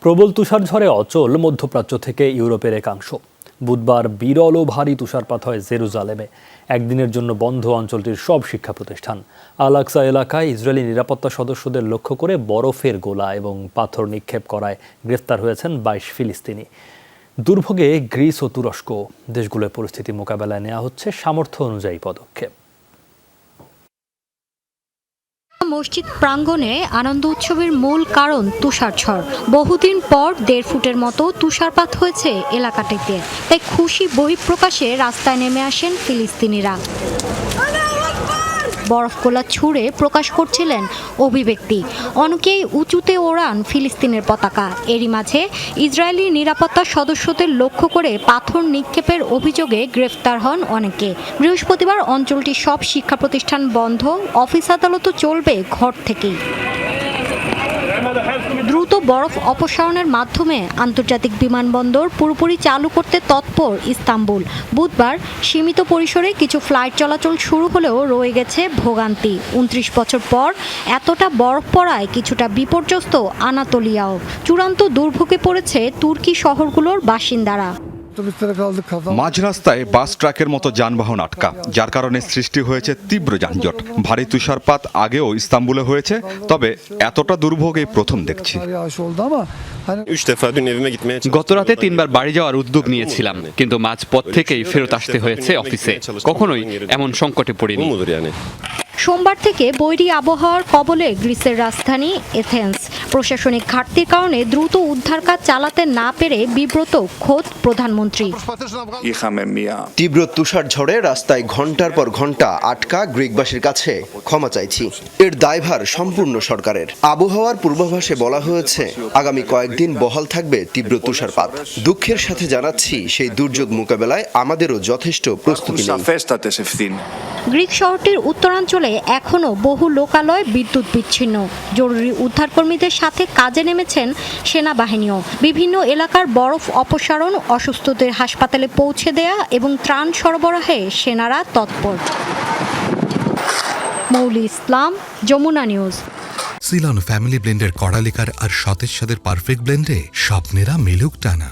প্রবল তুষারঝড়ে অচল মধ্যপ্রাচ্য থেকে ইউরোপের একাংশ। বুধবার বিরল ও ভারী তুষারপাত হয় জেরুজালেমে। একদিনের জন্য বন্ধ অঞ্চলটির সব শিক্ষা প্রতিষ্ঠান। আল-আকস এলাকায় ইসরায়েলি নিরাপত্তা সদস্যদের লক্ষ্য করে বরফের গোলা এবং পাথর নিক্ষেপ করায় গ্রেফতার হয়েছেন ২২ ফিলিস্তিনি। দুর্ভোগে গ্রিস ও তুরস্ক। দেশগুলোর পরিস্থিতি মোকাবেলায় নেওয়া হচ্ছে সামর্থ্য অনুযায়ী পদক্ষেপ। মসজিদ প্রাঙ্গণে আনন্দ উৎসবের মূল কারণ তুষারঝড়। বহুদিন পর ১.৫ ফুটের মতো তুষারপাত হয়েছে এলাকাটিতে, তাই খুশি বহিঃপ্রকাশে রাস্তায় নেমে আসেন ফিলিস্তিনিরা। বরফগোলা ছুঁড়ে প্রকাশ করছিলেন অভিব্যক্তি। অনেকেই উঁচুতে ওড়ান ফিলিস্তিনের পতাকা। এরই মাঝে ইসরায়েলি নিরাপত্তা সদস্যদের লক্ষ্য করে পাথর নিক্ষেপের অভিযোগে গ্রেফতার হন অনেকে। বৃহস্পতিবার অঞ্চলটির সব শিক্ষা প্রতিষ্ঠান বন্ধ, অফিস আদালতও চলবে ঘর থেকেই। দ্রুত বরফ অপসারণের মাধ্যমে আন্তর্জাতিক বিমানবন্দর পুরোপুরি চালু করতে তৎপর ইস্তাম্বুল। বুধবার সীমিত পরিসরে কিছু ফ্লাইট চলাচল শুরু হলেও রয়ে গেছে ভোগান্তি। ২৯ বছর পর এতটা বরফ পড়ায় কিছুটা বিপর্যস্ত আনাতোলিয়াও। চূড়ান্ত দুর্ভোগে পড়েছে তুর্কি শহরগুলোর বাসিন্দারা। মাঝ রাস্তায় বাস ট্রাকের মতো যানবাহন আটকা, যার কারণে সৃষ্টি হয়েছে তীব্র যানজট। ভারী তুষারপাত আগেও ইস্তাম্বুলে হয়েছে, তবে এতটা দুর্ভোগ এই প্রথম দেখছি। গতরাতে ৩ বার বাড়ি যাওয়ার উদ্যোগ নিয়েছিলাম, কিন্তু মাঝপথ থেকেই ফেরত আসতে হয়েছে অফিসে। কখনোই এমন সংকটে পড়িনি। সোমবার থেকে বৈরী আবহাওয়ার কবলে গ্রিসের রাজধানী এথেন্স। প্রশাসনিক ঘাটতির কারণে দ্রুত উদ্ধার কাজ চালাতে না পেরে বিব্রত খোদ প্রধানমন্ত্রী। তীব্র তুষার ঝড়ে রাস্তায় ঘন্টার পর ঘন্টা আটকা গ্রিকবাসীর কাছে ক্ষমা চাইছি। এর দায়ভার সম্পূর্ণ সরকারের। আবহাওয়ার পূর্বাভাসে বলা হয়েছে আগামী কয়েকদিন বহাল থাকবে তীব্র তুষারপাত। দুঃখের সাথে জানাচ্ছি, সেই দুর্যোগ মোকাবেলায় আমাদেরও যথেষ্ট প্রস্তুতি নেই। গ্রিক শহরটির উত্তরাঞ্চলে এখনও বহু লোকালয় বিদ্যুৎ বিচ্ছিন্ন। জরুরি উদ্ধারকর্মীদের সাথে কাজে নেমেছেন সেনাবাহিনীও। বিভিন্ন এলাকার বরফ অপসারণ, অসুস্থদের হাসপাতালে পৌঁছে দেয়া এবং ত্রাণ সরবরাহে সেনারা তৎপর। মৌলি ইসলাম, যমুনা নিউজ। সিলন ফ্যামিলি ব্লেন্ডের কড়ালিকার আর সতেজ স্বাদের পারফেক্ট ব্লেন্ডে স্বপ্নেরা মেলুক টানা।